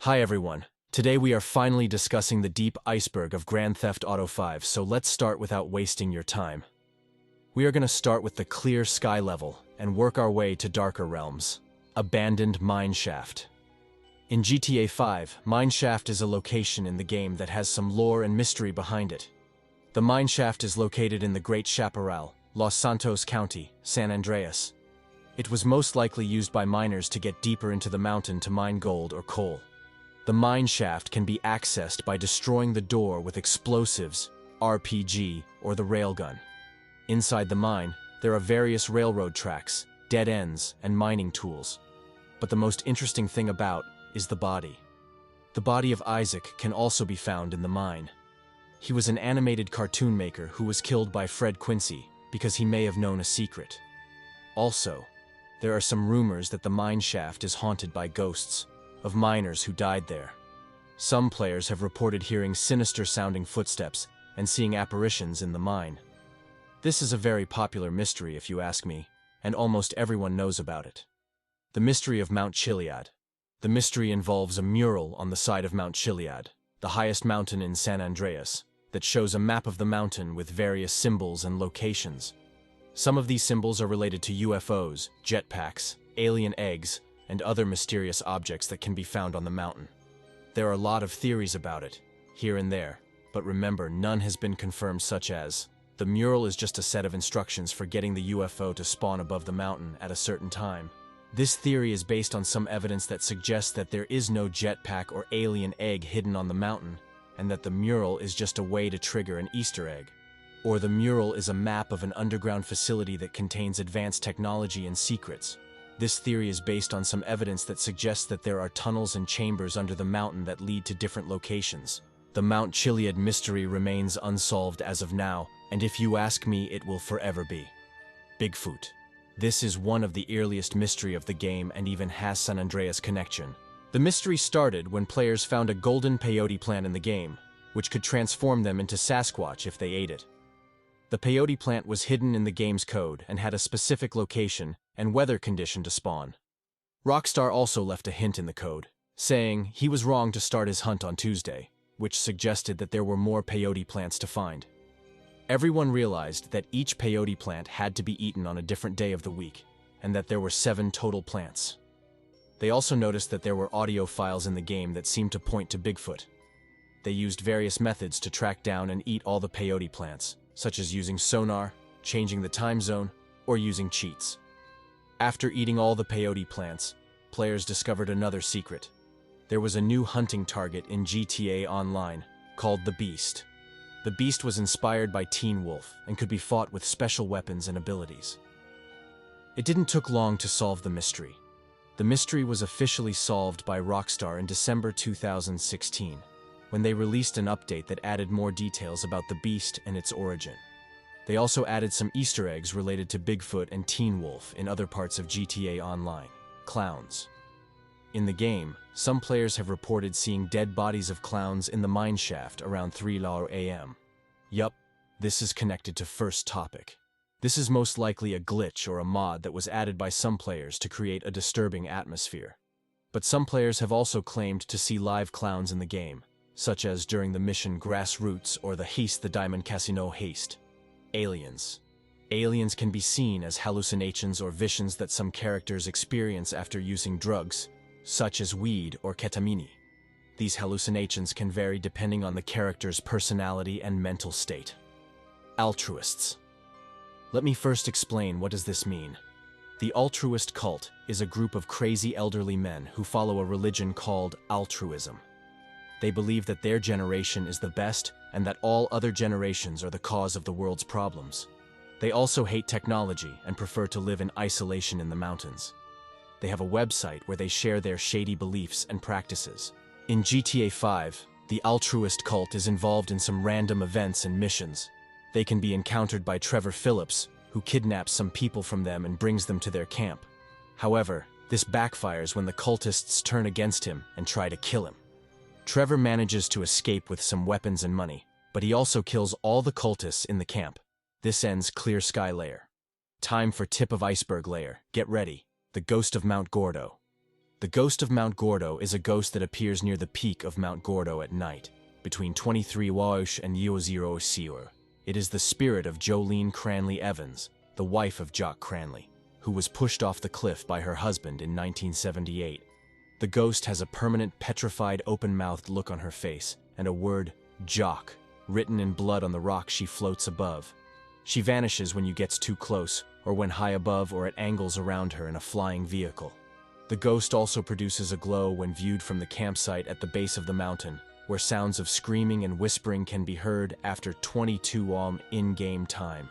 Hi everyone. Today we are finally discussing the deep iceberg of Grand Theft Auto 5, so let's start without wasting your time. We are going to start with the clear sky level and work our way to darker realms. Abandoned Minshaft. In GTA 5, Minshaft is a location in the game that has some lore and mystery behind it. The Minshaft is located in the Great Chaparral, Los Santos County, San Andreas. It was most likely used by miners to get deeper into the mountain to mine gold or coal. The mineshaft can be accessed by destroying the door with explosives, RPG, or the railgun. Inside the mine, there are various railroad tracks, dead ends, and mining tools. But the most interesting thing about is the body. The body of Isaac can also be found in the mine. He was an animated cartoon maker who was killed by Fred Quincy because he may have known a secret. Also, there are some rumors that the mineshaft is haunted by ghosts of miners who died there. Some players have reported hearing sinister-sounding footsteps and seeing apparitions in the mine. This is a very popular mystery if you ask me, and almost everyone knows about it. The mystery of Mount Chiliad. The mystery involves a mural on the side of Mount Chiliad, the highest mountain in San Andreas, that shows a map of the mountain with various symbols and locations. Some of these symbols are related to UFOs, jetpacks, alien eggs, and other mysterious objects that can be found on the mountain. There are a lot of theories about it, here and there, but remember, none has been confirmed, such as, the mural is just a set of instructions for getting the UFO to spawn above the mountain at a certain time. This theory is based on some evidence that suggests that there is no jetpack or alien egg hidden on the mountain, and that the mural is just a way to trigger an Easter egg. Or the mural is a map of an underground facility that contains advanced technology and secrets. This theory is based on some evidence that suggests that there are tunnels and chambers under the mountain that lead to different locations. The Mount Chiliad mystery remains unsolved as of now, and if you ask me, it will forever be. Bigfoot. This is one of the earliest mystery of the game and even has San Andreas connection. The mystery started when players found a golden peyote plant in the game, which could transform them into Sasquatch if they ate it. The peyote plant was hidden in the game's code and had a specific location and weather condition to spawn. Rockstar also left a hint in the code, saying he was wrong to start his hunt on Tuesday, which suggested that there were more peyote plants to find. Everyone realized that each peyote plant had to be eaten on a different day of the week, and that there were 7 total plants. They also noticed that there were audio files in the game that seemed to point to Bigfoot. They used various methods to track down and eat all the peyote plants, such as using sonar, changing the time zone, or using cheats. After eating all the peyote plants, players discovered another secret. There was a new hunting target in GTA Online, called the Beast. The Beast was inspired by Teen Wolf and could be fought with special weapons and abilities. It didn't take long to solve the mystery. The mystery was officially solved by Rockstar in December 2016, when they released an update that added more details about the Beast and its origin. They also added some Easter eggs related to Bigfoot and Teen Wolf in other parts of GTA Online. Clowns. In the game, some players have reported seeing dead bodies of clowns in the mineshaft around 3 a.m. Yup, this is connected to first topic. This is most likely a glitch or a mod that was added by some players to create a disturbing atmosphere. But some players have also claimed to see live clowns in the game, such as during the mission Grassroots or the Heist the Diamond Casino Heist. Aliens. Aliens can be seen as hallucinations or visions that some characters experience after using drugs, such as weed or ketamine. These hallucinations can vary depending on the character's personality and mental state. Altruists. Let me first explain what does this mean. The altruist cult is a group of crazy elderly men who follow a religion called altruism. They believe that their generation is the best and that all other generations are the cause of the world's problems. They also hate technology and prefer to live in isolation in the mountains. They have a website where they share their shady beliefs and practices. In GTA 5, the altruist cult is involved in some random events and missions. They can be encountered by Trevor Phillips, who kidnaps some people from them and brings them to their camp. However, this backfires when the cultists turn against him and try to kill him. Trevor manages to escape with some weapons and money, but he also kills all the cultists in the camp. This ends Clear Sky Layer. Time for Tip of Iceberg Layer. Get ready. The Ghost of Mount Gordo. The ghost of Mount Gordo is a ghost that appears near the peak of Mount Gordo at night, between 23 Waosh and 00 Siur. It is the spirit of Jolene Cranley Evans, the wife of Jock Cranley, who was pushed off the cliff by her husband in 1978. The ghost has a permanent petrified open-mouthed look on her face and a word, Jock, written in blood on the rock she floats above. She vanishes when you get too close, or when high above or at angles around her in a flying vehicle. The ghost also produces a glow when viewed from the campsite at the base of the mountain, where sounds of screaming and whispering can be heard after 22 in-game time.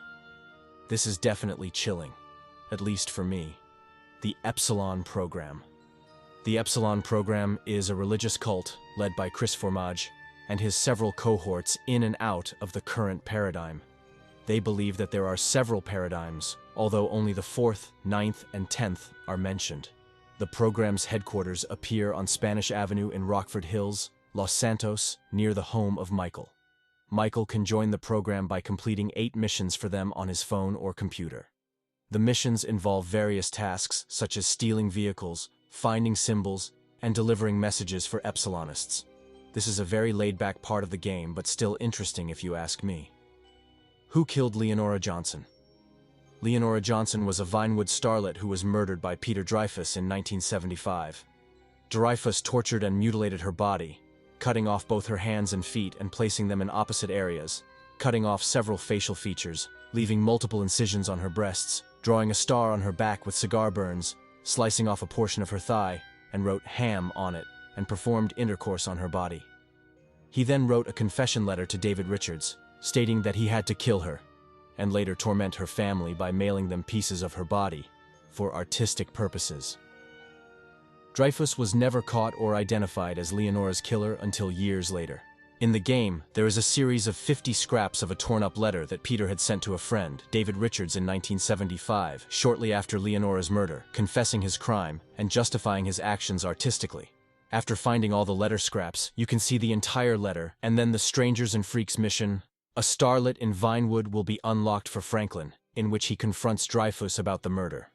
This is definitely chilling, at least for me. The Epsilon Program. The Epsilon Program is a religious cult led by Chris Formage and his several cohorts in and out of the current paradigm. They believe that there are several paradigms, although only the 4th, 9th, and 10th are mentioned. The program's headquarters appear on Spanish Avenue in Rockford Hills, Los Santos, near the home of Michael. Michael can join the program by completing 8 missions for them on his phone or computer. The missions involve various tasks such as stealing vehicles, finding symbols, and delivering messages for Epsilonists. This is a very laid-back part of the game, but still interesting if you ask me. Who killed Leonora Johnson? Leonora Johnson was a Vinewood starlet who was murdered by Peter Dreyfuss in 1975. Dreyfuss tortured and mutilated her body, cutting off both her hands and feet and placing them in opposite areas, cutting off several facial features, leaving multiple incisions on her breasts, drawing a star on her back with cigar burns, slicing off a portion of her thigh, and wrote ham on it, and performed intercourse on her body. He then wrote a confession letter to David Richards, stating that he had to kill her, and later torment her family by mailing them pieces of her body, for artistic purposes. Dreyfuss was never caught or identified as Leonora's killer until years later. In the game, there is a series of 50 scraps of a torn-up letter that Peter had sent to a friend, David Richards, in 1975, shortly after Leonora's murder, confessing his crime and justifying his actions artistically. After finding all the letter scraps, you can see the entire letter, and then the Strangers and Freaks mission. A starlet in Vinewood will be unlocked for Franklin, in which he confronts Dreyfuss about the murder.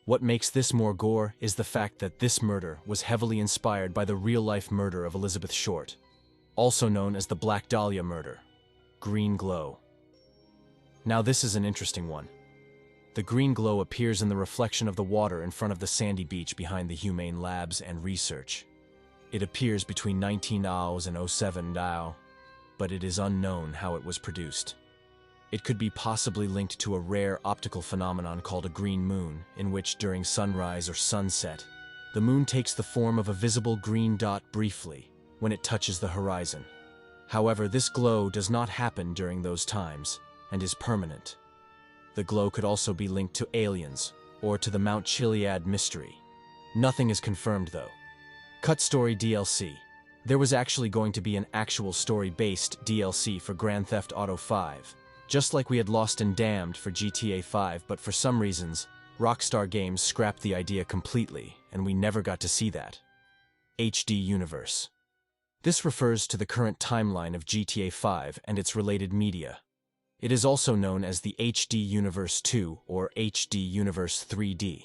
What makes this more gore is the fact that this murder was heavily inspired by the real-life murder of Elizabeth Short, also known as the Black Dahlia murder, green glow. Now this is an interesting one. The green glow appears in the reflection of the water in front of the sandy beach behind the Humane Labs and Research. It appears between 19 hours and 07 hours, but it is unknown how it was produced. It could be possibly linked to a rare optical phenomenon called a green moon, in which during sunrise or sunset, the moon takes the form of a visible green dot briefly when it touches the horizon. However, this glow does not happen during those times and is permanent. The glow could also be linked to aliens or to the Mount Chiliad mystery. Nothing is confirmed though. Cut Story DLC. There was actually going to be an actual story-based DLC for Grand Theft Auto 5, just like we had Lost and Damned for GTA 5, but for some reasons, Rockstar Games scrapped the idea completely, and we never got to see that. HD Universe. This refers to the current timeline of GTA 5 and its related media. It is also known as the HD Universe 2 or HD Universe 3D.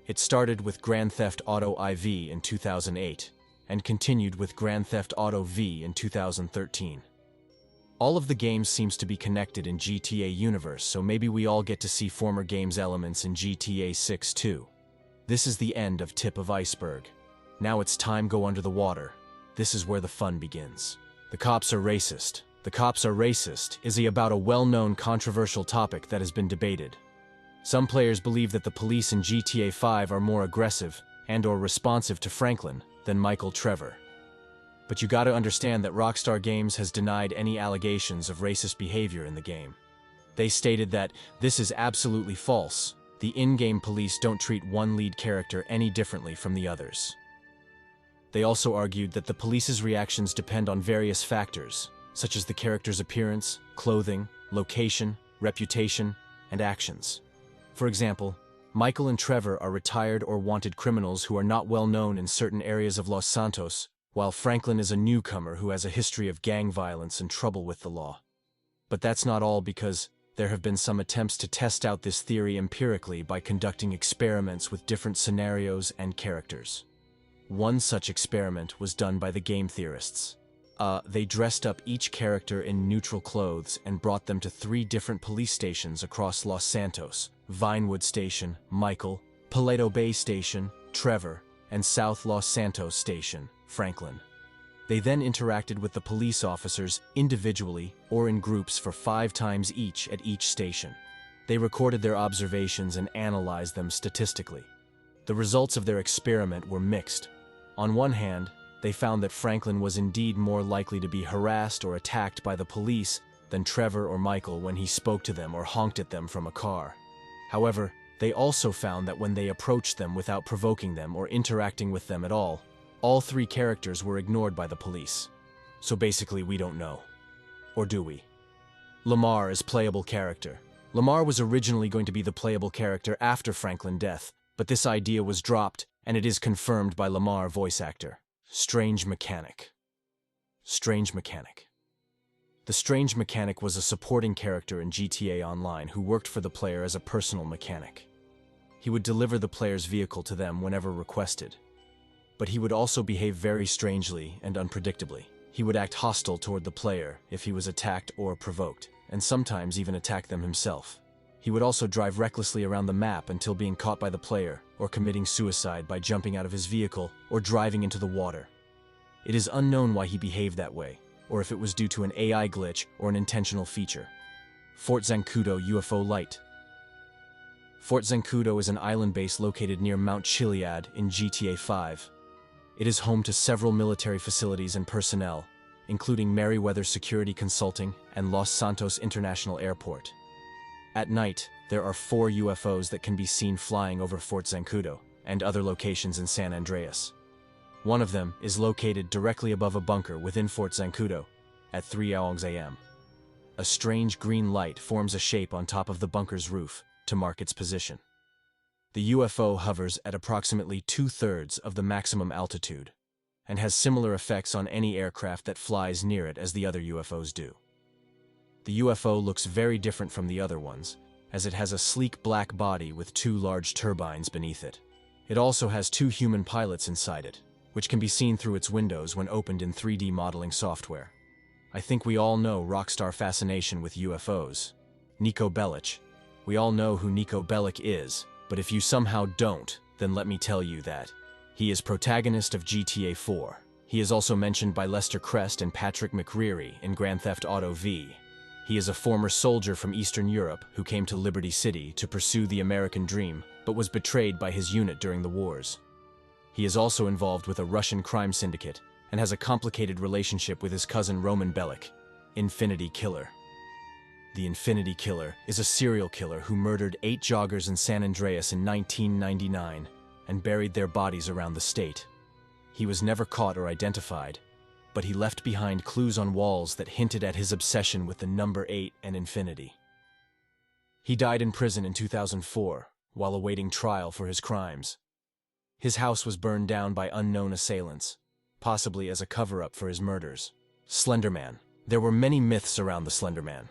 It started with Grand Theft Auto IV in 2008, and continued with Grand Theft Auto V in 2013. All of the games seems to be connected in GTA universe, so maybe we all get to see former games elements in GTA 6 too. This is the end of Tip of Iceberg. Now it's time go under the water. This is where the fun begins. The cops are racist. The cops are racist is about a well-known controversial topic that has been debated. Some players believe that the police in GTA 5 are more aggressive and/or responsive to Franklin than Michael Trevor. But you gotta understand that Rockstar Games has denied any allegations of racist behavior in the game. They stated that this is absolutely false. The in-game police don't treat one lead character any differently from the others. They also argued that the police's reactions depend on various factors, such as the character's appearance, clothing, location, reputation, and actions. For example, Michael and Trevor are retired or wanted criminals who are not well known in certain areas of Los Santos, while Franklin is a newcomer who has a history of gang violence and trouble with the law. But that's not all, because there have been some attempts to test out this theory empirically by conducting experiments with different scenarios and characters. One such experiment was done by the game theorists. They dressed up each character in neutral clothes and brought them to 3 different police stations across Los Santos: Vinewood Station, Michael; Paleto Bay Station, Trevor; and South Los Santos Station, Franklin. They then interacted with the police officers individually or in groups for 5 times each at each station. They recorded their observations and analyzed them statistically. The results of their experiment were mixed. On one hand, they found that Franklin was indeed more likely to be harassed or attacked by the police than Trevor or Michael when he spoke to them or honked at them from a car. However, they also found that when they approached them without provoking them or interacting with them at all 3 characters were ignored by the police. So basically, we don't know. Or do we? Lamar is playable character. Lamar was originally going to be the playable character after Franklin's death, but this idea was dropped, and it is confirmed by Lamar voice actor. Strange Mechanic. Strange Mechanic. The Strange Mechanic was a supporting character in GTA Online who worked for the player as a personal mechanic. He would deliver the player's vehicle to them whenever requested. But he would also behave very strangely and unpredictably. He would act hostile toward the player if he was attacked or provoked, and sometimes even attack them himself. He would also drive recklessly around the map until being caught by the player, or committing suicide by jumping out of his vehicle or driving into the water. It is unknown why he behaved that way, or if it was due to an AI glitch or an intentional feature. Fort Zancudo UFO Light. Fort Zancudo is an island base located near Mount Chiliad in GTA 5. It is home to several military facilities and personnel, including Merryweather Security Consulting and Los Santos International Airport. At night, there are 4 UFOs that can be seen flying over Fort Zancudo and other locations in San Andreas. One of them is located directly above a bunker within Fort Zancudo at 3 a.m. A strange green light forms a shape on top of the bunker's roof to mark its position. The UFO hovers at approximately 2/3 of the maximum altitude and has similar effects on any aircraft that flies near it as the other UFOs do. The UFO looks very different from the other ones, as it has a sleek black body with 2 large turbines beneath it. It also has 2 human pilots inside it, which can be seen through its windows when opened in 3D modeling software. I think we all know Rockstar fascination with UFOs. Nico Bellic. We all know who Nico Bellic is, but if you somehow don't, then let me tell you that. He is protagonist of GTA 4. He is also mentioned by Lester Crest and Patrick McReary in Grand Theft Auto V. He is a former soldier from Eastern Europe who came to Liberty City to pursue the American dream, but was betrayed by his unit during the wars. He is also involved with a Russian crime syndicate and has a complicated relationship with his cousin Roman Bellic, Infinity Killer. The Infinity Killer is a serial killer who murdered 8 joggers in San Andreas in 1999 and buried their bodies around the state. He was never caught or identified, but he left behind clues on walls that hinted at his obsession with the number 8 and infinity. He died in prison in 2004 while awaiting trial for his crimes. His house was burned down by unknown assailants, possibly as a cover-up for his murders. Slenderman. There were many myths around the Slenderman.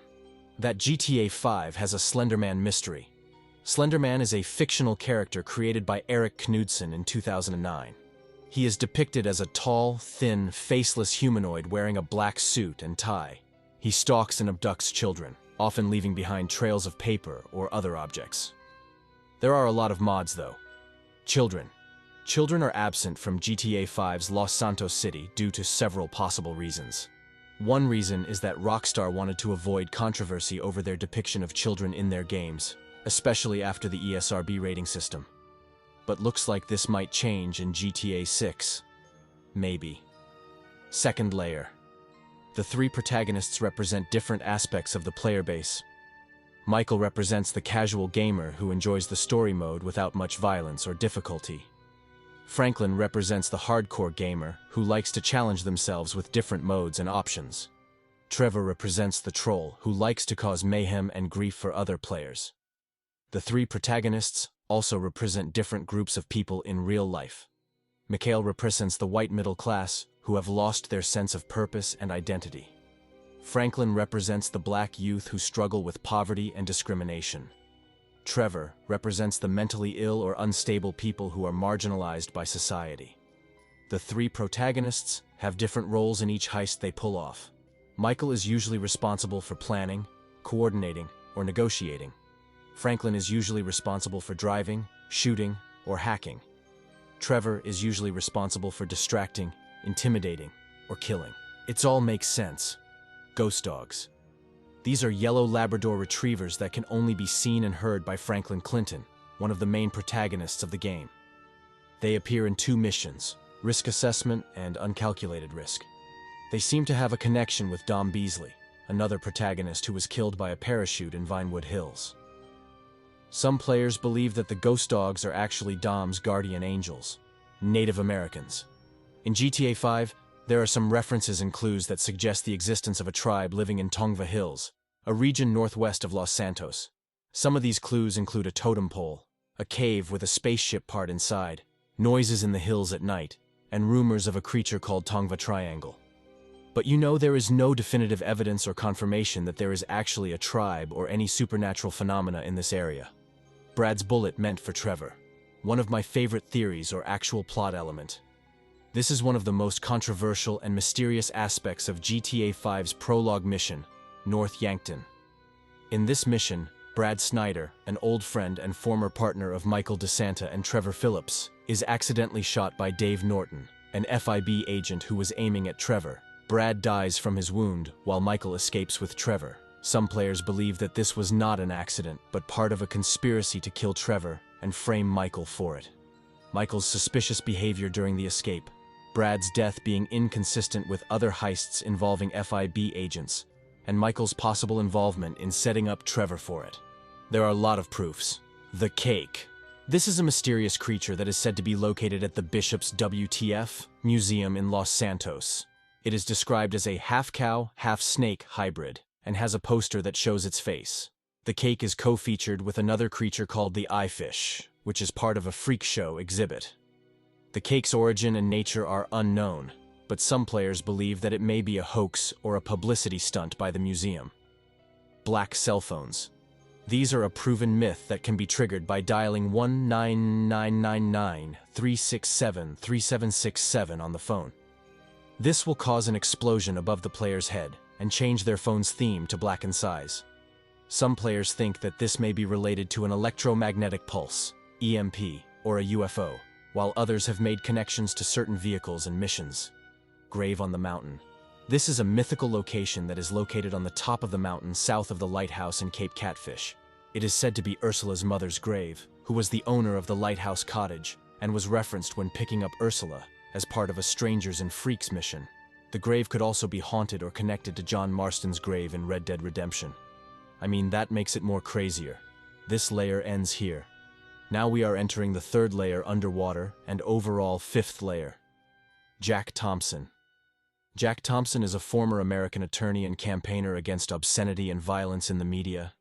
That GTA 5 has a Slenderman mystery. Slenderman is a fictional character created by Eric Knudsen in 2009. He is depicted as a tall, thin, faceless humanoid wearing a black suit and tie. He stalks and abducts children, often leaving behind trails of paper or other objects. There are a lot of mods, though. Children. Children are absent from GTA 5's Los Santos City due to several possible reasons. One reason is that Rockstar wanted to avoid controversy over their depiction of children in their games, especially after the ESRB rating system. But looks like this might change in GTA 6. Maybe. Second layer. The 3 protagonists represent different aspects of the player base. Michael represents the casual gamer who enjoys the story mode without much violence or difficulty. Franklin represents the hardcore gamer who likes to challenge themselves with different modes and options. Trevor represents the troll who likes to cause mayhem and grief for other players. The 3 protagonists also represent different groups of people in real life. Mikhail represents the white middle class who have lost their sense of purpose and identity. Franklin represents the black youth who struggle with poverty and discrimination. Trevor represents the mentally ill or unstable people who are marginalized by society. The three protagonists have different roles in each heist they pull off. Michael is usually responsible for planning, coordinating, or negotiating. Franklin is usually responsible for driving, shooting, or hacking. Trevor is usually responsible for distracting, intimidating, or killing. It all makes sense. Ghost dogs. These are yellow Labrador retrievers that can only be seen and heard by Franklin Clinton, one of the main protagonists of the game. They appear in two missions, Risk Assessment and Uncalculated Risk. They seem to have a connection with Dom Beasley, another protagonist who was killed by a parachute in Vinewood Hills. Some players believe that the ghost dogs are actually Dom's guardian angels, Native Americans. In GTA 5, there are some references and clues that suggest the existence of a tribe living in Tongva Hills, a region northwest of Los Santos. Some of these clues include a totem pole, a cave with a spaceship part inside, noises in the hills at night, and rumors of a creature called Tongva Triangle. But there is no definitive evidence or confirmation that there is actually a tribe or any supernatural phenomena in this area. Brad's bullet meant for Trevor. One of my favorite theories or actual plot element. This is one of the most controversial and mysterious aspects of GTA 5's prologue mission, North Yankton. In this mission, Brad Snyder, an old friend and former partner of Michael DeSanta and Trevor Phillips, is accidentally shot by Dave Norton, an FIB agent who was aiming at Trevor. Brad dies from his wound while Michael escapes with Trevor. Some players believe that this was not an accident, but part of a conspiracy to kill Trevor and frame Michael for it. Michael's suspicious behavior during the escape, Brad's death being inconsistent with other heists involving FIB agents, and Michael's possible involvement in setting up Trevor for it. There are a lot of proofs. The cake. This is a mysterious creature that is said to be located at the Bishop's WTF Museum in Los Santos. It is described as a half-cow, half-snake hybrid, and has a poster that shows its face. The cake is co-featured with another creature called the eye fish, which is part of a freak show exhibit. The cake's origin and nature are unknown, but some players believe that it may be a hoax or a publicity stunt by the museum. Black cell phones. These are a proven myth that can be triggered by dialing 1-999-367-3767 on the phone. This will cause an explosion above the player's head and change their phone's theme to blacken size. Some players think that this may be related to an electromagnetic pulse, EMP, or a UFO, while others have made connections to certain vehicles and missions. Grave on the Mountain. This is a mythical location that is located on the top of the mountain south of the lighthouse in Cape Catfish. It is said to be Ursula's mother's grave, who was the owner of the lighthouse cottage and was referenced when picking up Ursula as part of a Strangers and Freaks mission. The grave could also be haunted or connected to John Marston's grave in Red Dead Redemption. I mean, that makes it more crazier. This layer ends here. Now we are entering the third layer underwater and overall fifth layer. Jack Thompson. Jack Thompson is a former American attorney and campaigner against obscenity and violence in the media.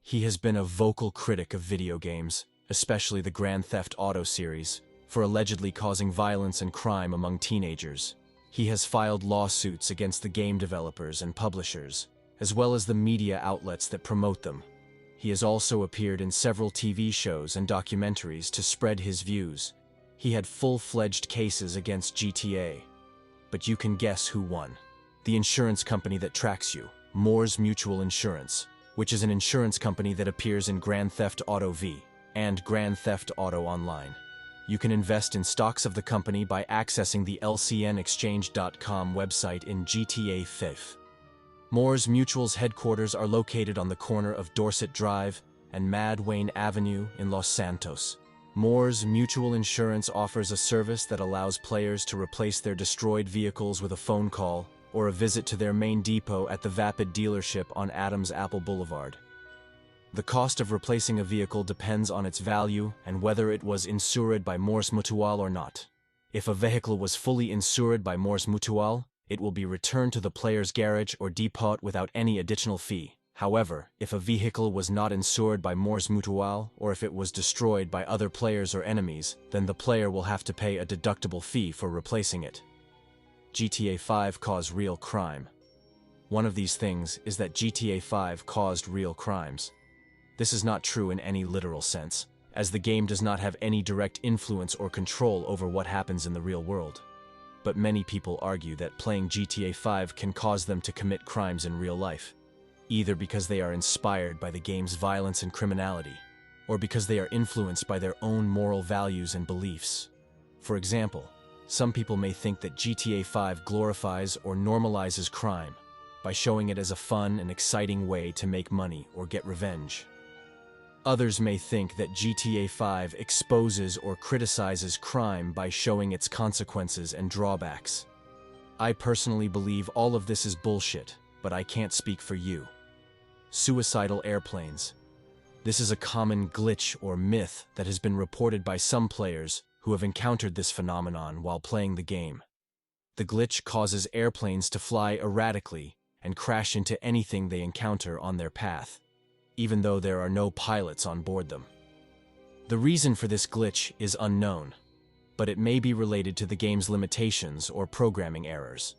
He has been a vocal critic of video games, especially the Grand Theft Auto series, for allegedly causing violence and crime among teenagers. He has filed lawsuits against the game developers and publishers, as well as the media outlets that promote them. He has also appeared in several TV shows and documentaries to spread his views. He had full-fledged cases against GTA. But you can guess who won. The insurance company that tracks you, Moore's Mutual Insurance, which is an insurance company that appears in Grand Theft Auto V and Grand Theft Auto Online. You can invest in stocks of the company by accessing the lcnexchange.com website in GTA 5. Moore's Mutual's headquarters are located on the corner of Dorset Drive and Mad Wayne Avenue in Los Santos. Moore's Mutual Insurance offers a service that allows players to replace their destroyed vehicles with a phone call or a visit to their main depot at the Vapid dealership on Adams Apple Boulevard. The cost of replacing a vehicle depends on its value and whether it was insured by Moore's Mutual or not. If a vehicle was fully insured by Moore's Mutual, it will be returned to the player's garage or depot without any additional fee. However, if a vehicle was not insured by Moore's Mutual, or if it was destroyed by other players or enemies, then the player will have to pay a deductible fee for replacing it. GTA 5 caused real crime. One of these things is that GTA 5 caused real crimes. This is not true in any literal sense, as the game does not have any direct influence or control over what happens in the real world. but many people argue that playing GTA 5 can cause them to commit crimes in real life, either because they are inspired by the game's violence and criminality, or because they are influenced by their own moral values and beliefs. For example, some people may think that GTA 5 glorifies or normalizes crime by showing it as a fun and exciting way to make money or get revenge. Others may think that GTA 5 exposes or criticizes crime by showing its consequences and drawbacks. I personally believe all of this is bullshit, but I can't speak for you. Suicidal airplanes. This is a common glitch or myth that has been reported by some players who have encountered this phenomenon while playing the game. The glitch causes airplanes to fly erratically and crash into anything they encounter on their path, even though there are no pilots on board them. The reason for this glitch is unknown, but it may be related to the game's limitations or programming errors.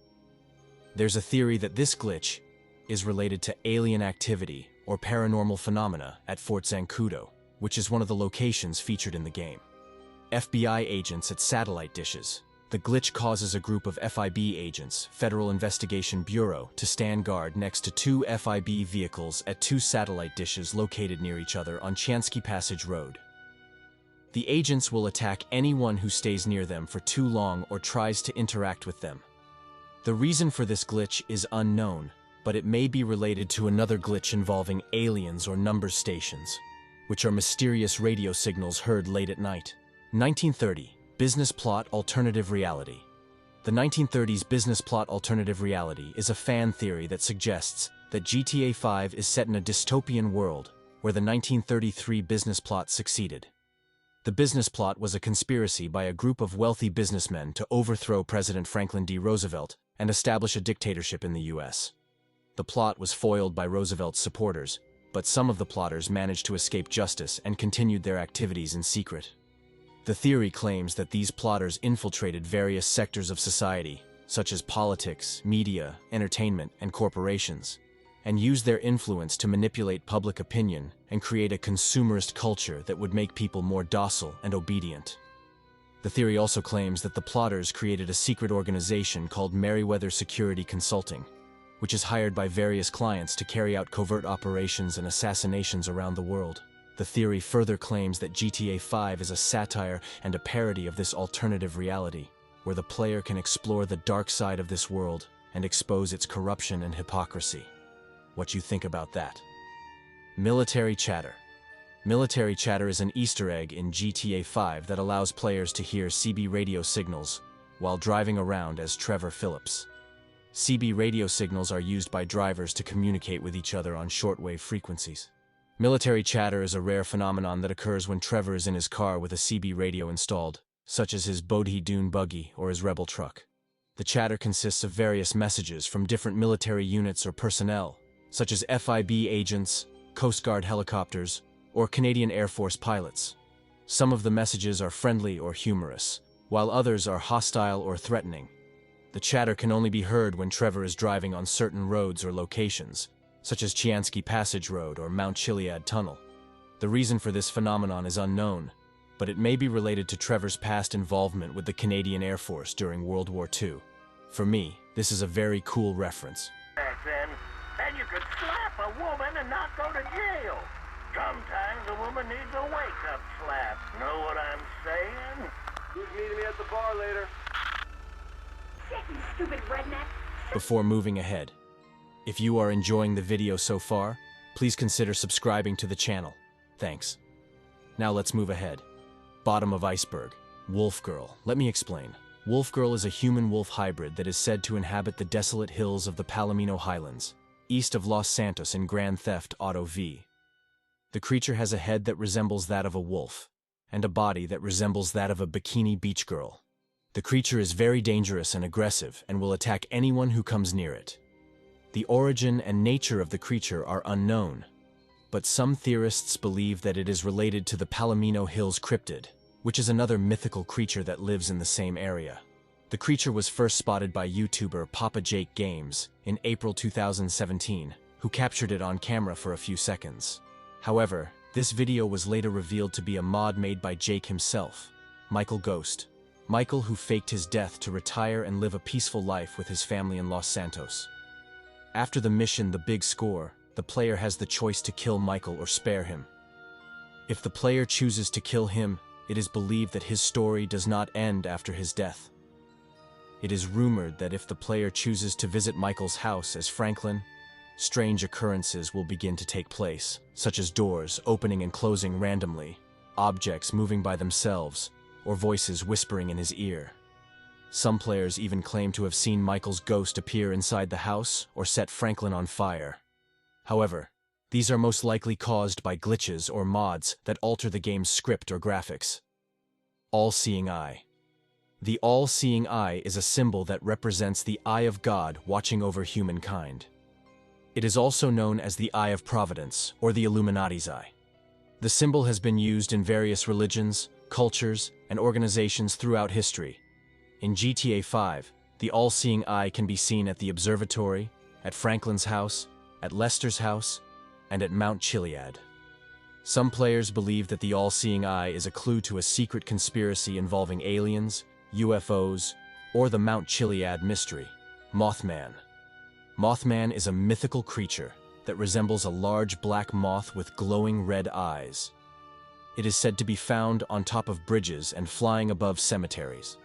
There's a theory that this glitch is related to alien activity or paranormal phenomena at Fort Zancudo, which is one of the locations featured in the game. FBI agents at satellite dishes. The glitch causes a group of FIB agents, Federal Investigation Bureau, to stand guard next to two FIB vehicles at two satellite dishes located near each other on Chiansky Passage Road. The agents will attack anyone who stays near them for too long or tries to interact with them. The reason for this glitch is unknown, but it may be related to another glitch involving aliens or number stations, which are mysterious radio signals heard late at night. 1930. Business plot alternative reality. The 1930s business plot alternative reality is a fan theory that suggests that GTA 5 is set in a dystopian world where the 1933 business plot succeeded. The business plot was a conspiracy by a group of wealthy businessmen to overthrow President Franklin D. Roosevelt and establish a dictatorship in the U.S. The plot was foiled by Roosevelt's supporters, but some of the plotters managed to escape justice and continued their activities in secret. The theory claims that these plotters infiltrated various sectors of society, such as politics, media, entertainment, and corporations, and used their influence to manipulate public opinion and create a consumerist culture that would make people more docile and obedient. The theory also claims that the plotters created a secret organization called Merryweather Security Consulting, which is hired by various clients to carry out covert operations and assassinations around the world. The theory further claims that GTA 5 is a satire and a parody of this alternative reality, where the player can explore the dark side of this world and expose its corruption and hypocrisy. What you think about that? Military chatter. Military chatter is an Easter egg in GTA 5 that allows players to hear CB radio signals while driving around as Trevor Phillips. CB radio signals are used by drivers to communicate with each other on shortwave frequencies. Military chatter is a rare phenomenon that occurs when Trevor is in his car with a CB radio installed, such as his Bodhi Dune buggy or his Rebel truck. The chatter consists of various messages from different military units or personnel, such as FIB agents, Coast Guard helicopters, or Canadian Air Force pilots. Some of the messages are friendly or humorous, while others are hostile or threatening. The chatter can only be heard when Trevor is driving on certain roads or locations, such as Chiansky Passage Road or Mount Chiliad Tunnel. The reason for this phenomenon is unknown, but it may be related to Trevor's past involvement with the Canadian Air Force during World War II. For me, this is a very cool reference. And you could slap a woman and not go to jail. Sometimes a woman needs a wake-up slap. Know what I'm saying? Who's meeting me at the bar later? Shit, you stupid redneck. Before moving ahead, if you are enjoying the video so far, please consider subscribing to the channel. Thanks. Now let's move ahead. Bottom of iceberg. Wolf Girl. Let me explain. Wolf Girl is a human-wolf hybrid that is said to inhabit the desolate hills of the Palomino Highlands, east of Los Santos in Grand Theft Auto V. The creature has a head that resembles that of a wolf, and a body that resembles that of a bikini beach girl. The creature is very dangerous and aggressive and will attack anyone who comes near it. The origin and nature of the creature are unknown, but some theorists believe that it is related to the Palomino Hills cryptid, which is another mythical creature that lives in the same area. The creature was first spotted by YouTuber Papa Jake Games in April 2017, who captured it on camera for a few seconds. However, this video was later revealed to be a mod made by Jake himself, Michael Ghost. Michael, who faked his death to retire and live a peaceful life with his family in Los Santos. After the mission, The Big Score, the player has the choice to kill Michael or spare him. If the player chooses to kill him, it is believed that his story does not end after his death. It is rumored that if the player chooses to visit Michael's house as Franklin, strange occurrences will begin to take place, such as doors opening and closing randomly, objects moving by themselves, or voices whispering in his ear. Some players even claim to have seen Michael's ghost appear inside the house or set Franklin on fire. However, these are most likely caused by glitches or mods that alter the game's script or graphics. All-Seeing Eye. The All-Seeing Eye is a symbol that represents the Eye of God watching over humankind. It is also known as the Eye of Providence, or the Illuminati's Eye. The symbol has been used in various religions, cultures, and organizations throughout history. In GTA 5, the All-Seeing Eye can be seen at the observatory, at Franklin's house, at Lester's house, and at Mount Chiliad. Some players believe that the All-Seeing Eye is a clue to a secret conspiracy involving aliens, UFOs, or the Mount Chiliad mystery, Mothman. Mothman is a mythical creature that resembles a large black moth with glowing red eyes. It is said to be found on top of bridges and flying above cemeteries.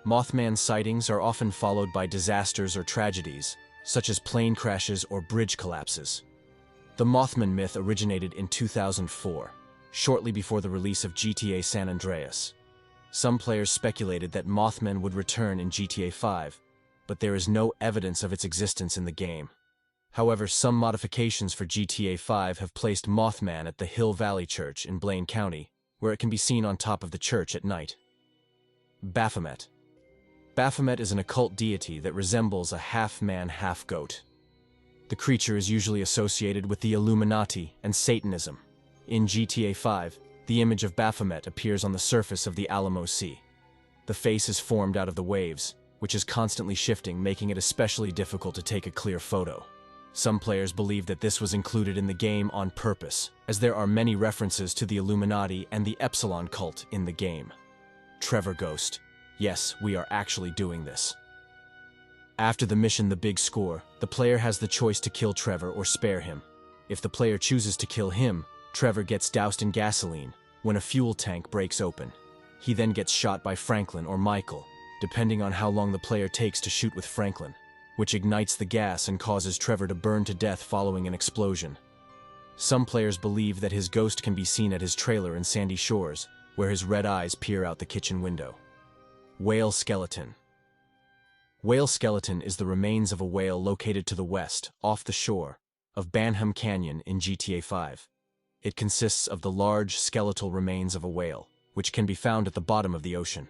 Mothman sightings are often followed by disasters or tragedies, such as plane crashes or bridge collapses. The Mothman myth originated in 2004, shortly before the release of GTA San Andreas. Some players speculated that Mothman would return in GTA 5, but there is no evidence of its existence in the game. However, some modifications for GTA 5 have placed Mothman at the Hill Valley Church in Blaine County, where it can be seen on top of the church at night. Baphomet. Baphomet is an occult deity that resembles a half-man, half-goat. The creature is usually associated with the Illuminati and Satanism. In GTA 5, the image of Baphomet appears on the surface of the Alamo Sea. The face is formed out of the waves, which is constantly shifting, making it especially difficult to take a clear photo. Some players believe that this was included in the game on purpose, as there are many references to the Illuminati and the Epsilon cult in the game. Trevor Ghost. Yes, we are actually doing this. After the mission The Big Score, the player has the choice to kill Trevor or spare him. If the player chooses to kill him, Trevor gets doused in gasoline when a fuel tank breaks open. He then gets shot by Franklin or Michael, depending on how long the player takes to shoot with Franklin, which ignites the gas and causes Trevor to burn to death following an explosion. Some players believe that his ghost can be seen at his trailer in Sandy Shores, where his red eyes peer out the kitchen window. Whale Skeleton. Whale Skeleton is the remains of a whale located to the west, off the shore, of Banham Canyon in GTA 5. It consists of the large skeletal remains of a whale, which can be found at the bottom of the ocean.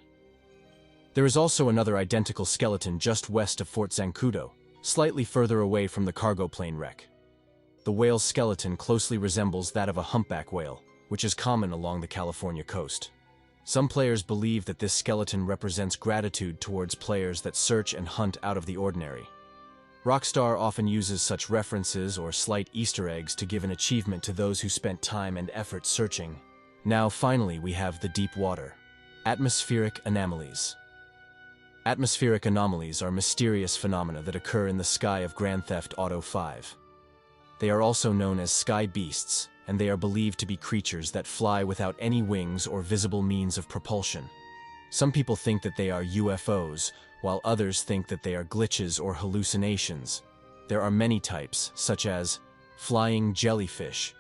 There is also another identical skeleton just west of Fort Zancudo, slightly further away from the cargo plane wreck. The whale's skeleton closely resembles that of a humpback whale, which is common along the California coast. Some players believe that this skeleton represents gratitude towards players that search and hunt out of the ordinary. Rockstar often uses such references or slight Easter eggs to give an achievement to those who spent time and effort searching. Now, finally, we have the deep water. Atmospheric anomalies. Atmospheric anomalies are mysterious phenomena that occur in the sky of Grand Theft Auto 5. They are also known as sky beasts, and they are believed to be creatures that fly without any wings or visible means of propulsion. Some people think that they are UFOs, while others think that they are glitches or hallucinations. There are many types, such as flying jellyfish.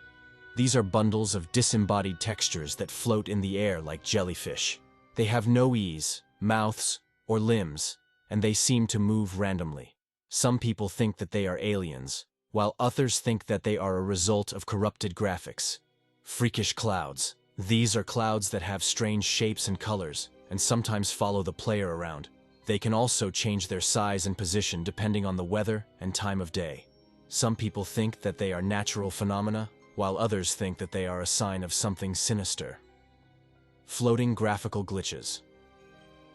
These are bundles of disembodied textures that float in the air like jellyfish. They have no eyes, mouths, or limbs, and they seem to move randomly. Some people think that they are aliens, while others think that they are a result of corrupted graphics. Freakish clouds. These are clouds that have strange shapes and colors, and sometimes follow the player around. They can also change their size and position depending on the weather and time of day. Some people think that they are natural phenomena, while others think that they are a sign of something sinister. Floating graphical glitches.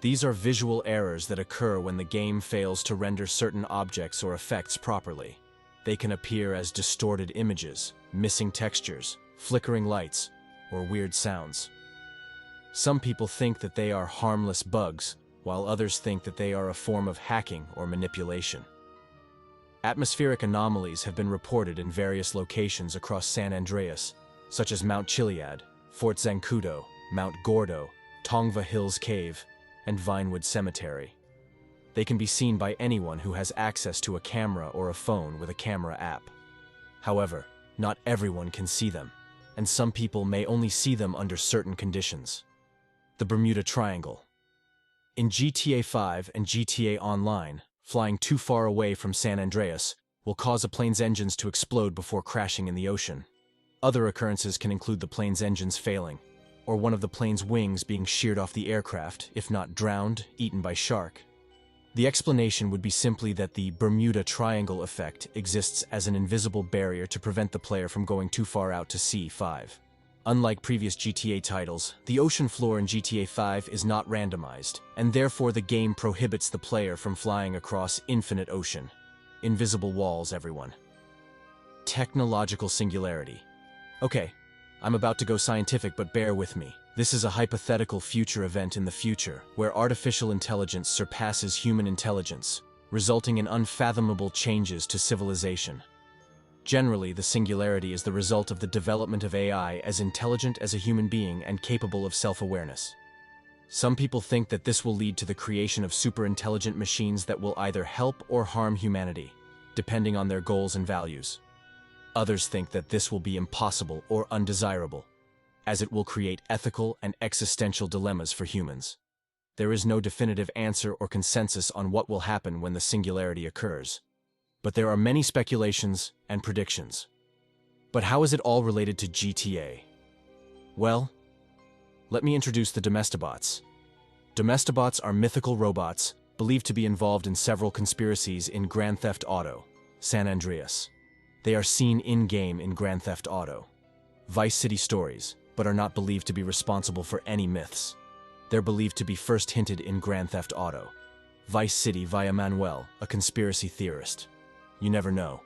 These are visual errors that occur when the game fails to render certain objects or effects properly. They can appear as distorted images, missing textures, flickering lights, or weird sounds. Some people think that they are harmless bugs, while others think that they are a form of hacking or manipulation. Atmospheric anomalies have been reported in various locations across San Andreas, such as Mount Chiliad, Fort Zancudo, Mount Gordo, Tongva Hills Cave, and Vinewood Cemetery. They can be seen by anyone who has access to a camera or a phone with a camera app. However, not everyone can see them, and some people may only see them under certain conditions. The Bermuda Triangle. In GTA 5 and GTA Online, flying too far away from San Andreas will cause a plane's engines to explode before crashing in the ocean. Other occurrences can include the plane's engines failing, or one of the plane's wings being sheared off the aircraft, if not drowned, eaten by shark. The explanation would be simply that the Bermuda Triangle effect exists as an invisible barrier to prevent the player from going too far out to sea. 5. Unlike previous GTA titles, the ocean floor in GTA 5 is not randomized, and therefore the game prohibits the player from flying across infinite ocean. Invisible walls, everyone. Technological singularity. Okay, I'm about to go scientific, but bear with me. This is a hypothetical future event in the future, where artificial intelligence surpasses human intelligence, resulting in unfathomable changes to civilization. Generally, the singularity is the result of the development of AI as intelligent as a human being and capable of self-awareness. Some people think that this will lead to the creation of super-intelligent machines that will either help or harm humanity, depending on their goals and values. Others think that this will be impossible or undesirable, as it will create ethical and existential dilemmas for humans. There is no definitive answer or consensus on what will happen when the singularity occurs, but there are many speculations and predictions. But how is it all related to GTA? Well, let me introduce the Domestibots. Domestibots are mythical robots believed to be involved in several conspiracies in Grand Theft Auto, San Andreas. They are seen in-game in Grand Theft Auto, Vice City stories, but are not believed to be responsible for any myths. They're believed to be first hinted in Grand Theft Auto, Vice City via Manuel, a conspiracy theorist. You never know.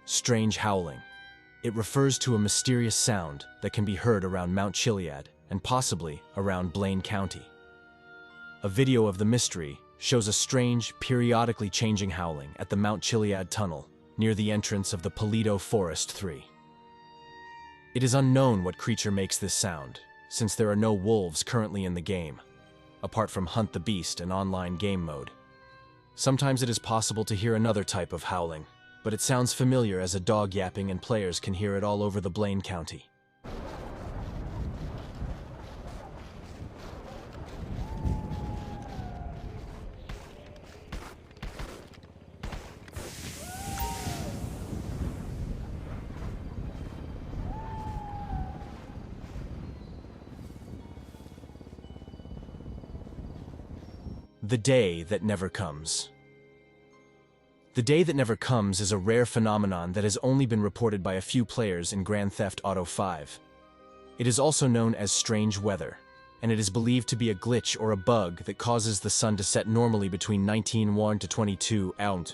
Strange howling. It refers to a mysterious sound that can be heard around Mount Chiliad and possibly around Blaine County. A video of the mystery shows a strange, periodically changing howling at the Mount Chiliad tunnel near the entrance of the Paleto Forest 3. It is unknown what creature makes this sound, since there are no wolves currently in the game, apart from Hunt the Beast and online game mode. Sometimes it is possible to hear another type of howling, but it sounds familiar as a dog yapping and players can hear it all over the Blaine County. The Day That Never Comes. The Day That Never Comes is a rare phenomenon that has only been reported by a few players in Grand Theft Auto 5. It is also known as strange weather, and it is believed to be a glitch or a bug that causes the sun to set normally between 19:01 to 22 out,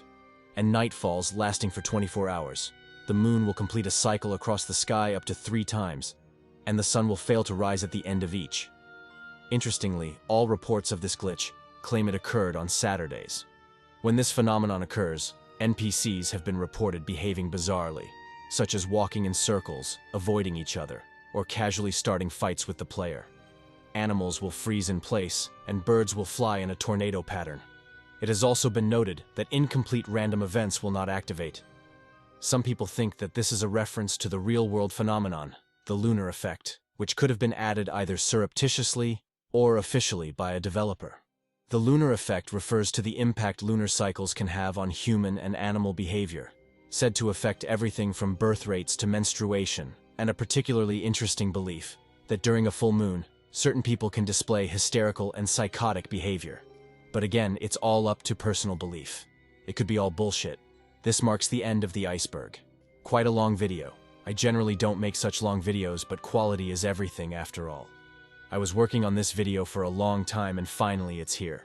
and night falls lasting for 24 hours. The moon will complete a cycle across the sky up to 3 times, and the sun will fail to rise at the end of each. Interestingly, all reports of this glitch claim it occurred on Saturdays. When this phenomenon occurs, NPCs have been reported behaving bizarrely, such as walking in circles, avoiding each other, or casually starting fights with the player. Animals will freeze in place, and birds will fly in a tornado pattern. It has also been noted that incomplete random events will not activate. Some people think that this is a reference to the real-world phenomenon, the lunar effect, which could have been added either surreptitiously or officially by a developer. The lunar effect refers to the impact lunar cycles can have on human and animal behavior, said to affect everything from birth rates to menstruation, and a particularly interesting belief that during a full moon, certain people can display hysterical and psychotic behavior. But again, it's all up to personal belief. It could be all bullshit. This marks the end of the Iceberg. Quite a long video. I generally don't make such long videos, but quality is everything after all. I was working on this video for a long time and finally it's here.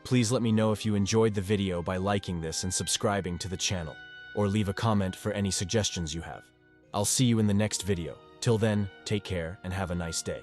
Please let me know if you enjoyed the video by liking this and subscribing to the channel, or leave a comment for any suggestions you have. I'll see you in the next video. Till then, take care and have a nice day.